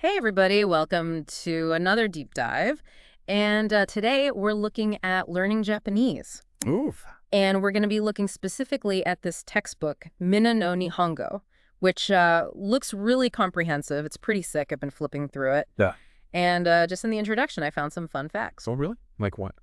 Hey, everybody, welcome to another deep dive. And today we're looking at learning Japanese. Oof. And we're going to be looking specifically at this textbook, Minna no Nihongo, which looks really comprehensive. It's pretty sick. I've been flipping through it. Yeah. And just in the introduction, I found some fun facts. Oh, really? Like what?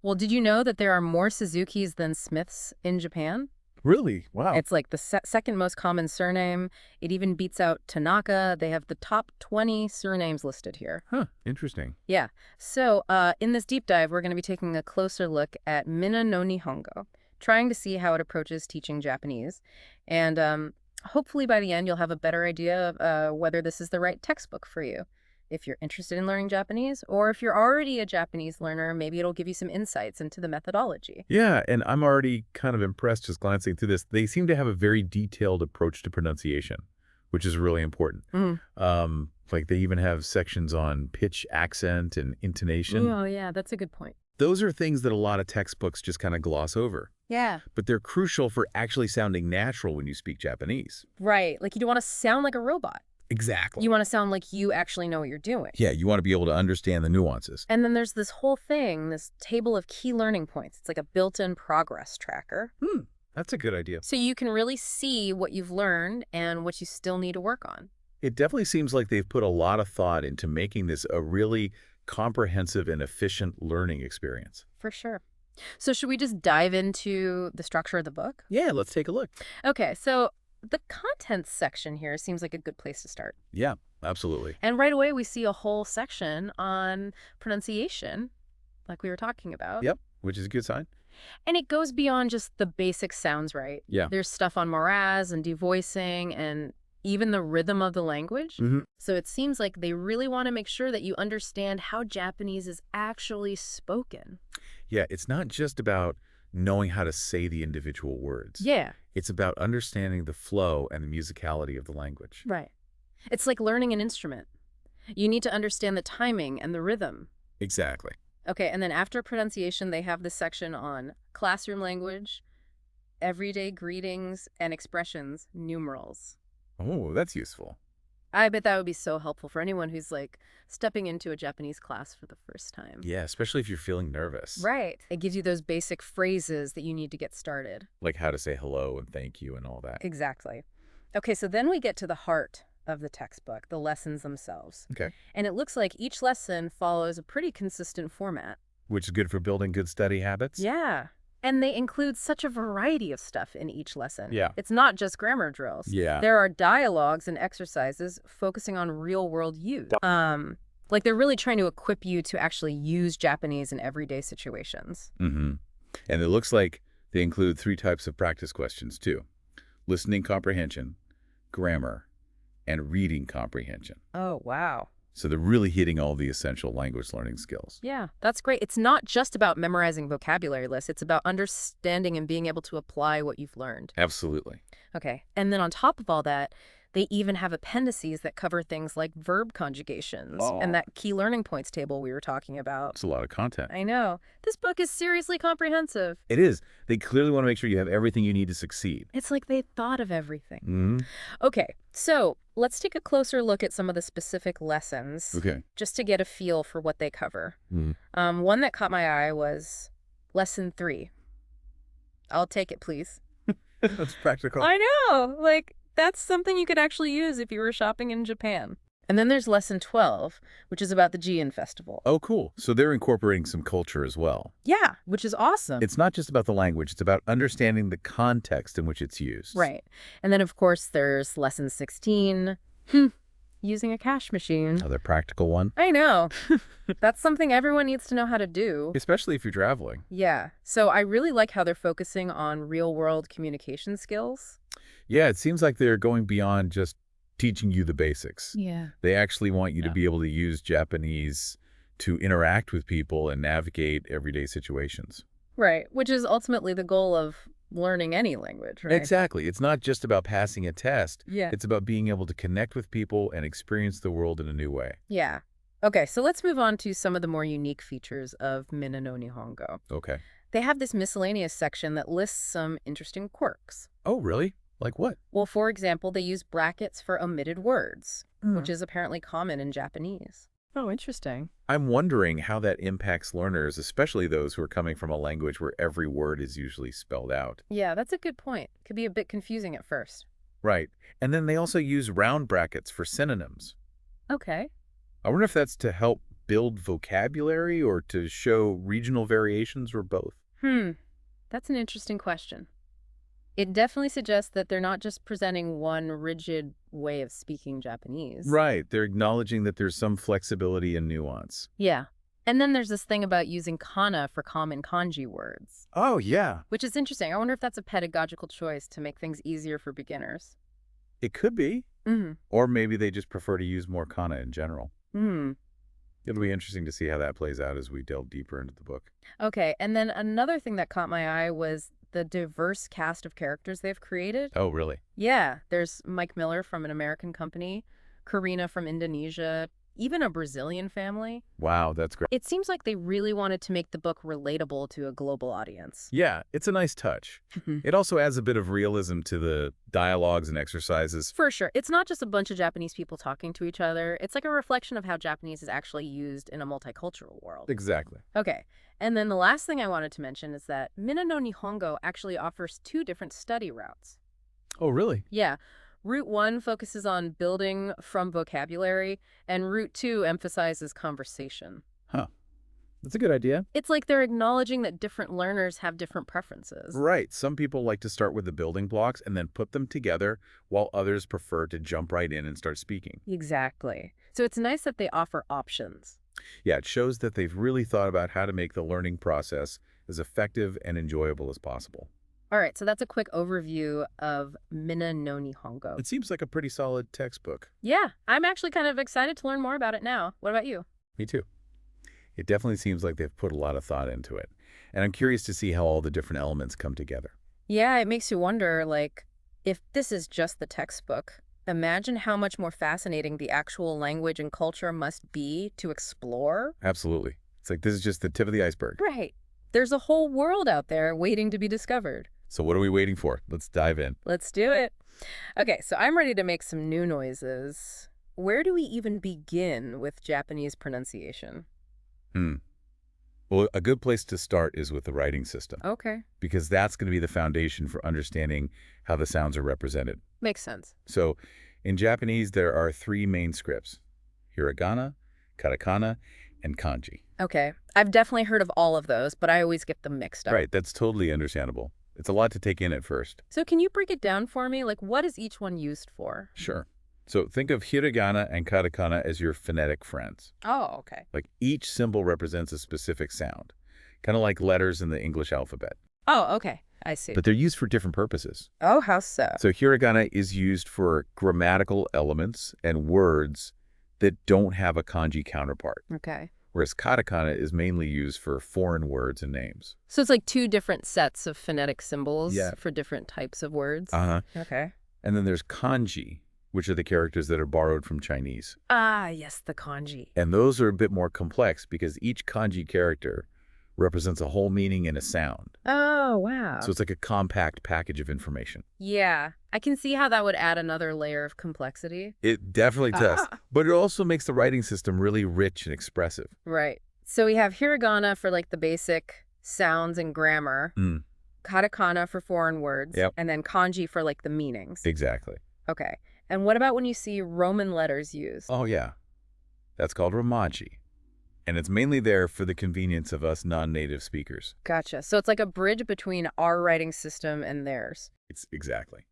Well, did you know that there are more Suzukis than Smiths in Japan? Really? Wow. It's like the second most common surname. It even beats out Tanaka. They have the top 20 surnames listed here. Huh. Interesting. Yeah. So in this deep dive, we're going to be taking a closer look at Minna no Nihongo, trying to see how it approaches teaching Japanese. And hopefully by the end, you'll have a better idea of whether this is the right textbook for you. If you're interested in learning Japanese, or if you're already a Japanese learner, maybe it'll give you some insights into the methodology. Yeah, and I'm already kind of impressed just glancing through this. They seem to have a very detailed approach to pronunciation, which is really important. Like they even have sections on pitch, accent, and intonation. Oh, yeah, that's a good point. Those are things that a lot of textbooks just kind of gloss over. Yeah. But they're crucial for actually sounding natural when you speak Japanese. Right. Like you don't want to sound like a robot. Exactly. You want to sound like you actually know what you're doing. Yeah, you want to be able to understand the nuances. And then there's this whole thing, this table of key learning points. It's like a built-in progress tracker. That's a good idea. So you can really see what you've learned and what you still need to work on. It definitely seems like they've put a lot of thought into making this a really comprehensive and efficient learning experience. For sure. So should we just dive into the structure of the book? Yeah, let's take a look. Okay, so the contents section here seems like a good place to start. Yeah, absolutely. And right away, we see a whole section on pronunciation, like we were talking about. Yep, which is a good sign. And it goes beyond just the basic sounds, right? Yeah. There's stuff on moraz and devoicing and even the rhythm of the language. So it seems like they really want to make sure that you understand how Japanese is actually spoken. Yeah, it's not just about knowing how to say the individual words. Yeah. It's about understanding the flow and the musicality of the language. Right. It's like learning an instrument. You need to understand the timing and the rhythm. Exactly. Okay, and then after pronunciation, they have this section on classroom language, everyday greetings and expressions, numerals. Oh, that's useful. I bet that would be so helpful for anyone who's like stepping into a Japanese class for the first time. Yeah, especially if you're feeling nervous. Right. It gives you those basic phrases that you need to get started. Like how to say hello and thank you and all that. Exactly. Okay, so then we get to the heart of the textbook, the lessons themselves. Okay. And it looks like each lesson follows a pretty consistent format. Which is good for building good study habits. Yeah. And they include such a variety of stuff in each lesson. Yeah. It's not just grammar drills. Yeah. There are dialogues and exercises focusing on real-world use. Like they're really trying to equip you to actually use Japanese in everyday situations. And it looks like they include 3 types of practice questions, too. Listening comprehension, grammar, and reading comprehension. Oh, wow. So they're really hitting all the essential language learning skills. Yeah, that's great. It's not just about memorizing vocabulary lists. It's about understanding and being able to apply what you've learned. Absolutely. Okay. And then on top of all that, they even have appendices that cover things like verb conjugations and that key learning points table we were talking about. It's a lot of content. I know. This book is seriously comprehensive. It is. They clearly want to make sure you have everything you need to succeed. It's like they thought of everything. Okay, so let's take a closer look at some of the specific lessons. Okay. Just to get a feel for what they cover. One that caught my eye was Lesson 3. I'll take it, please. That's practical. I know. Like, that's something you could actually use if you were shopping in Japan. And then there's Lesson 12, which is about the Jian Festival. Oh, cool. So they're incorporating some culture as well. Yeah, which is awesome. It's not just about the language. It's about understanding the context in which it's used. Right. And then, of course, there's Lesson 16, using a cash machine. Another practical one. I know. That's something everyone needs to know how to do. Especially if you're traveling. Yeah. So I really like how they're focusing on real-world communication skills. Yeah, it seems like they're going beyond just teaching you the basics. Yeah. They actually want you to be able to use Japanese to interact with people and navigate everyday situations. Right, which is ultimately the goal of learning any language, right? Exactly. It's not just about passing a test. Yeah. It's about being able to connect with people and experience the world in a new way. Yeah. Okay, so let's move on to some of the more unique features of Minna no Nihongo. Okay. They have this miscellaneous section that lists some interesting quirks. Oh, really? Like what? Well, for example, they use brackets for omitted words. which is apparently common in Japanese. Oh, interesting. I'm wondering how that impacts learners, especially those who are coming from a language where every word is usually spelled out. Yeah, that's a good point. Could be a bit confusing at first. Right. And then they also use round brackets for synonyms. Okay. I wonder if that's to help build vocabulary or to show regional variations or both. That's an interesting question. It definitely suggests that they're not just presenting one rigid way of speaking Japanese. Right. They're acknowledging that there's some flexibility and nuance. Yeah. And then there's this thing about using kana for common kanji words, Oh, yeah. which is interesting. I wonder if that's a pedagogical choice to make things easier for beginners. It could be. Mm-hmm. Or maybe they just prefer to use more kana in general. Hmm. It'll be interesting to see how that plays out as we delve deeper into the book. Okay. And then another thing that caught my eye was the diverse cast of characters they've created. Oh, really? Yeah. There's Mike Miller from an American company, Karina from Indonesia, even a Brazilian family. Wow, that's great. It seems like they really wanted to make the book relatable to a global audience. Yeah, it's a nice touch. It also adds a bit of realism to the dialogues and exercises. For sure. It's not just a bunch of Japanese people talking to each other. It's like a reflection of how Japanese is actually used in a multicultural world. Exactly. Okay. And then the last thing I wanted to mention is that Minna no Nihongo actually offers 2 different study routes. Oh, really? Yeah. Route 1 focuses on building from vocabulary, and Route 2 emphasizes conversation. Huh. That's a good idea. It's like they're acknowledging that different learners have different preferences. Right. Some people like to start with the building blocks and then put them together, while others prefer to jump right in and start speaking. Exactly. So it's nice that they offer options. Yeah, it shows that they've really thought about how to make the learning process as effective and enjoyable as possible. All right, so that's a quick overview of Minna no Nihongo. It seems like a pretty solid textbook. Yeah, I'm actually kind of excited to learn more about it now. What about you? Me too. It definitely seems like they've put a lot of thought into it. And I'm curious to see how all the different elements come together. Yeah, it makes you wonder, like, if this is just the textbook, imagine how much more fascinating the actual language and culture must be to explore. Absolutely. It's like this is just the tip of the iceberg. Right. There's a whole world out there waiting to be discovered. So what are we waiting for? Let's dive in. Let's do it. Okay, so I'm ready to make some new noises. Where do we even begin with Japanese pronunciation? Well, a good place to start is with the writing system, Okay. because that's going to be the foundation for understanding how the sounds are represented. Makes sense. So in Japanese, there are 3 main scripts: hiragana, katakana, and kanji. Okay. I've definitely heard of all of those, but I always get them mixed up. Right, that's totally understandable. It's a lot to take in at first. So can you break it down for me? Like, what is each one used for? Sure. So think of hiragana and katakana as your phonetic friends. Oh, okay. Like each symbol represents a specific sound, kind of like letters in the English alphabet. Oh, okay. I see. But they're used for different purposes. Oh, how so? So hiragana is used for grammatical elements and words that don't have a kanji counterpart, Okay. whereas katakana is mainly used for foreign words and names. So it's like 2 different sets of phonetic symbols Yeah. for different types of words? Uh-huh. Okay. And then there's kanji, which are the characters that are borrowed from Chinese. Ah, yes, the kanji. And those are a bit more complex because each kanji character represents a whole meaning and a sound. Oh, wow. So it's like a compact package of information. Yeah, I can see how that would add another layer of complexity. It definitely does. Ah. But it also makes the writing system really rich and expressive. Right. So we have hiragana for like the basic sounds and grammar, katakana for foreign words, Yep. and then kanji for like the meanings. Exactly. Okay. And what about when you see Roman letters used? Oh, yeah. That's called romaji. And it's mainly there for the convenience of us non-native speakers. Gotcha. So it's like a bridge between our writing system and theirs. Exactly.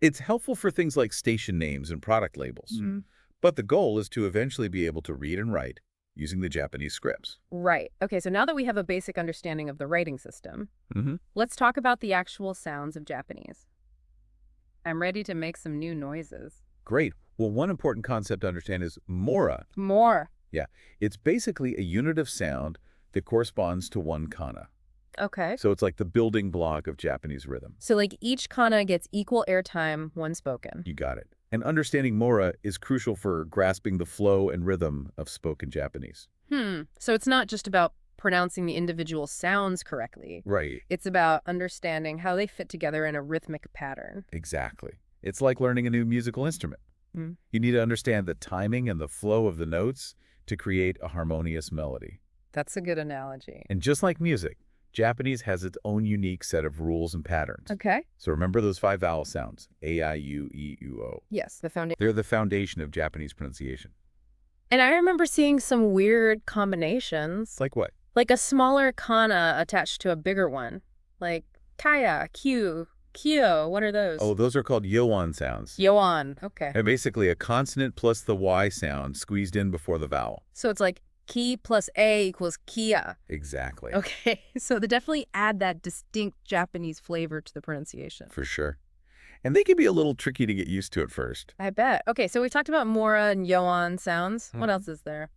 It's helpful for things like station names and product labels. But the goal is to eventually be able to read and write using the Japanese scripts. Right. Okay, so now that we have a basic understanding of the writing system, Mm-hmm. let's talk about the actual sounds of Japanese. I'm ready to make some new noises. Great. Well, one important concept to understand is mora. More. Yeah. It's basically a unit of sound that corresponds to one kana. Okay. So it's like the building block of Japanese rhythm. So like each kana gets equal airtime when spoken. You got it. And understanding mora is crucial for grasping the flow and rhythm of spoken Japanese. So it's not just about pronouncing the individual sounds correctly. Right. It's about understanding how they fit together in a rhythmic pattern. Exactly. It's like learning a new musical instrument. Mm. You need to understand the timing and the flow of the notes to create a harmonious melody. That's a good analogy. And just like music, Japanese has its own unique set of rules and patterns. Okay. So remember those 5 vowel sounds, A, I, U, E, U, O. Yes, the foundation. They're the foundation of Japanese pronunciation. And I remember seeing some weird combinations. Like what? Like a smaller kana attached to a bigger one. Like kaya, kyu, kyo. What are those? Oh, those are called yoan sounds. Yoan. Okay. And basically a consonant plus the Y sound squeezed in before the vowel. So it's like ki plus a equals kia. Exactly. Okay. So they definitely add that distinct Japanese flavor to the pronunciation. For sure. And they can be a little tricky to get used to at first. I bet. Okay, so we talked about mora and yoan sounds. What else is there?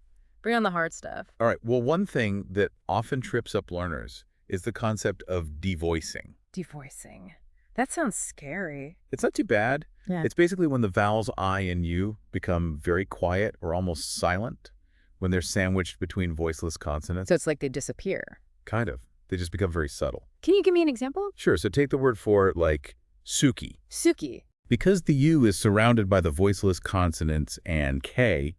Bring on the hard stuff. All right. Well, one thing that often trips up learners is the concept of devoicing. Devoicing. That sounds scary. It's not too bad. Yeah. It's basically when the vowels I and U become very quiet or almost silent when they're sandwiched between voiceless consonants. So it's like they disappear. Kind of. They just become very subtle. Can you give me an example? Sure. So take the word for like suki. Suki. Because the U is surrounded by the voiceless consonants and K,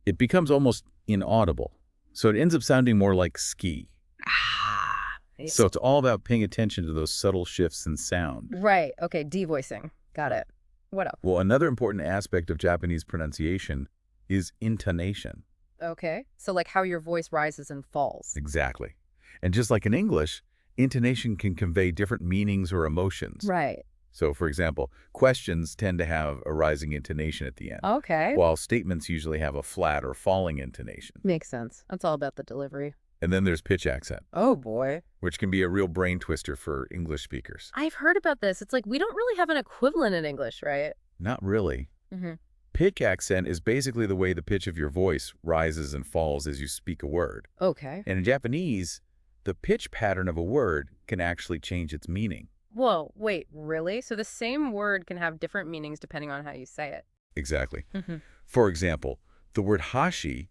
it becomes almost inaudible. So it ends up sounding more like ski. Ah. So it's all about paying attention to those subtle shifts in sound. Right. Okay, devoicing. Got it. What else? Well, another important aspect of Japanese pronunciation is intonation. Okay. So like how your voice rises and falls. Exactly. And just like in English, intonation can convey different meanings or emotions. Right. So, for example, questions tend to have a rising intonation at the end, Okay. while statements usually have a flat or falling intonation. Makes sense. That's all about the delivery. And then there's pitch accent, Oh, boy. which can be a real brain twister for English speakers. I've heard about this. It's like we don't really have an equivalent in English, right? Not really. Mm-hmm. Pitch accent is basically the way the pitch of your voice rises and falls as you speak a word. Okay. And in Japanese, the pitch pattern of a word can actually change its meaning. Whoa, wait, really? So the same word can have different meanings depending on how you say it. Exactly. Mm-hmm. For example, the word hashi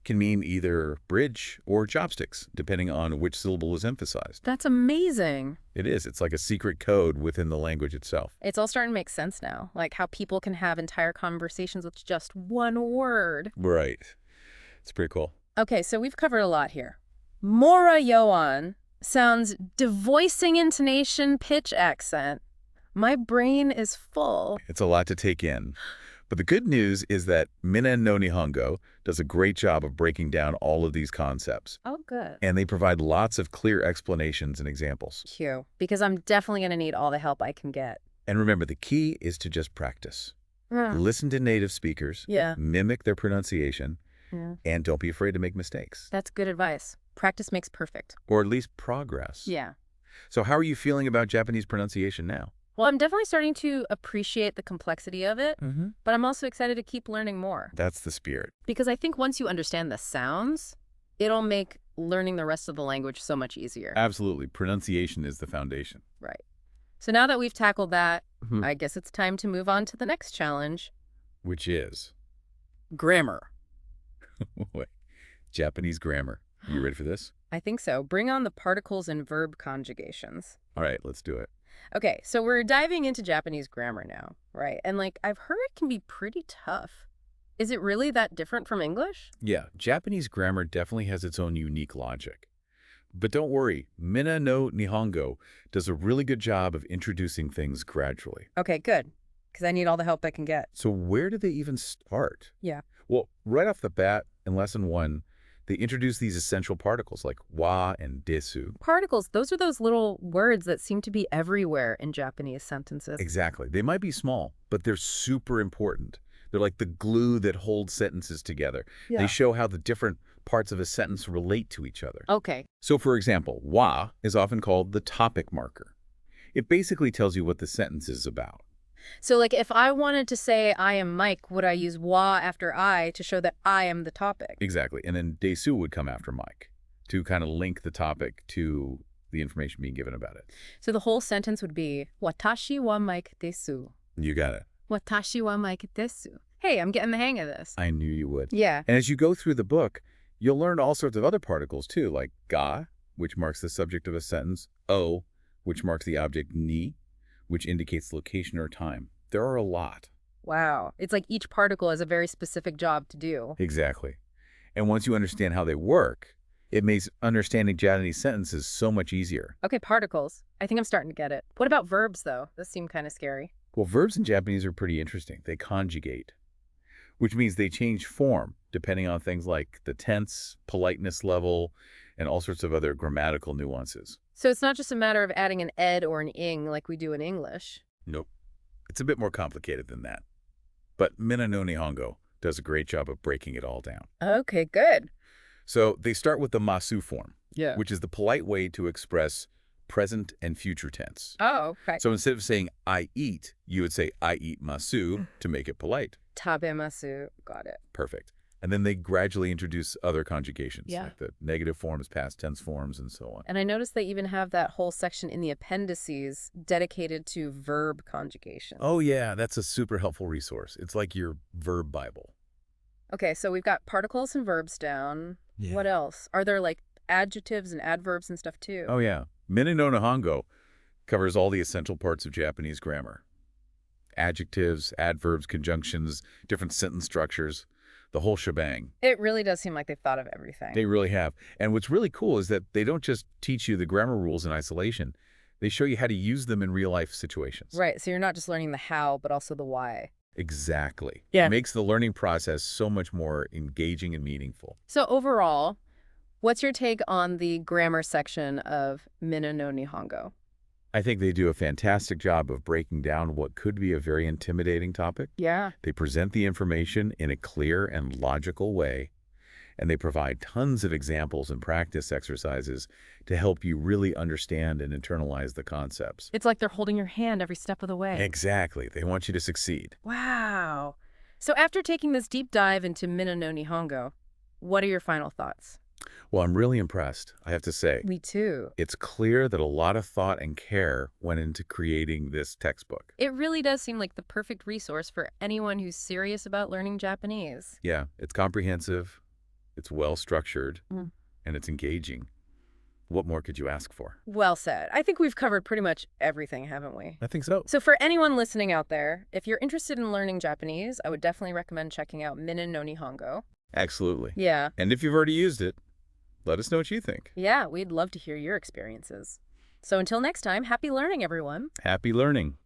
can mean either bridge or chopsticks, depending on which syllable is emphasized. That's amazing. It is. It's like a secret code within the language itself. It's all starting to make sense now, like how people can have entire conversations with just one word. Right. It's pretty cool. Okay, so we've covered a lot here. Mora yoan sounds devoicing intonation, pitch accent. My brain is full. It's a lot to take in. But the good news is that Minna no Nihongo does a great job of breaking down all of these concepts. Oh, good. And they provide lots of clear explanations and examples. Cute. Because I'm definitely going to need all the help I can get. And remember, the key is to just practice. Listen to native speakers, Yeah. mimic their pronunciation, Yeah. and don't be afraid to make mistakes. That's good advice. Practice makes perfect. Or at least progress. Yeah. So how are you feeling about Japanese pronunciation now? Well, I'm definitely starting to appreciate the complexity of it, Mm-hmm. but I'm also excited to keep learning more. That's the spirit. Because I think once you understand the sounds, it'll make learning the rest of the language so much easier. Absolutely. Pronunciation is the foundation. Right. So now that we've tackled that, Mhm. I guess it's time to move on to the next challenge. Which is Grammar. Wait, Japanese grammar. You ready for this? I think so. Bring on the particles and verb conjugations. All right, let's do it. Okay, so we're diving into Japanese grammar now, right? And like, I've heard it can be pretty tough. Is it really that different from English? Yeah, Japanese grammar definitely has its own unique logic. But don't worry, Minna no Nihongo does a really good job of introducing things gradually. Okay, good. Because I need all the help I can get. So where do they even start? Yeah. Well, right off the bat, in Lesson 1, they introduce these essential particles like wa and desu. Particles, those are those little words that seem to be everywhere in Japanese sentences. Exactly. They might be small, but they're super important. They're like the glue that holds sentences together. Yeah. They show how the different parts of a sentence relate to each other. Okay. So, for example, wa is often called the topic marker. It basically tells you what the sentence is about. So like if I wanted to say I am Mike, would I use wa after I to show that I am the topic? Exactly. And then desu would come after Mike to kind of link the topic to the information being given about it. So the whole sentence would be Watashi wa Mike desu. You got it. Watashi wa Mike desu. Hey, I'm getting the hang of this. I knew you would. Yeah. And as you go through the book, you'll learn all sorts of other particles too, like ga, which marks the subject of a sentence, o, which marks the object, ni, which indicates location or time. There are a lot. Wow. It's like each particle has a very specific job to do. Exactly. And once you understand how they work, it makes understanding Japanese sentences so much easier. Okay, particles. I think I'm starting to get it. What about verbs, though? This seemed kind of scary. Well, verbs in Japanese are pretty interesting. They conjugate, which means they change form depending on things like the tense, politeness level, and all sorts of other grammatical nuances. So it's not just a matter of adding an ed or an ing like we do in English. Nope. It's a bit more complicated than that. But Minna no Nihongo does a great job of breaking it all down. Okay, good. So they start with the masu form, Yeah. which is the polite way to express present and future tense. Oh, okay. So instead of saying I eat, you would say I eat masu to make it polite. Tabemasu. Got it. Perfect. And then they gradually introduce other conjugations, Yeah. like the negative forms, past tense forms, and so on. And I noticed they even have that whole section in the appendices dedicated to verb conjugation. Oh, yeah, that's a super helpful resource. It's like your verb Bible. Okay, so we've got particles and verbs down. Yeah. What else? Are there like adjectives and adverbs and stuff too? Oh, yeah. Minna no Nihongo covers all the essential parts of Japanese grammar. Adjectives, adverbs, conjunctions, different sentence structures, the whole shebang. It really does seem like they've thought of everything. They really have. And what's really cool is that they don't just teach you the grammar rules in isolation. They show you how to use them in real-life situations. Right, so you're not just learning the how, but also the why. Exactly. Yeah. It makes the learning process so much more engaging and meaningful. So overall, what's your take on the grammar section of Minna no Nihongo? I think they do a fantastic job of breaking down what could be a very intimidating topic. Yeah. They present the information in a clear and logical way, and they provide tons of examples and practice exercises to help you really understand and internalize the concepts. It's like they're holding your hand every step of the way. Exactly. They want you to succeed. Wow. So after taking this deep dive into Minna no Nihongo, what are your final thoughts? Well, I'm really impressed, I have to say. Me too. It's clear that a lot of thought and care went into creating this textbook. It really does seem like the perfect resource for anyone who's serious about learning Japanese. Yeah, it's comprehensive, it's well-structured, Mm. and it's engaging. What more could you ask for? Well said. I think we've covered pretty much everything, haven't we? I think so. So for anyone listening out there, if you're interested in learning Japanese, I would definitely recommend checking out Minna no Nihongo. Absolutely. Yeah. And if you've already used it, let us know what you think. Yeah, we'd love to hear your experiences. So until next time, happy learning, everyone. Happy learning.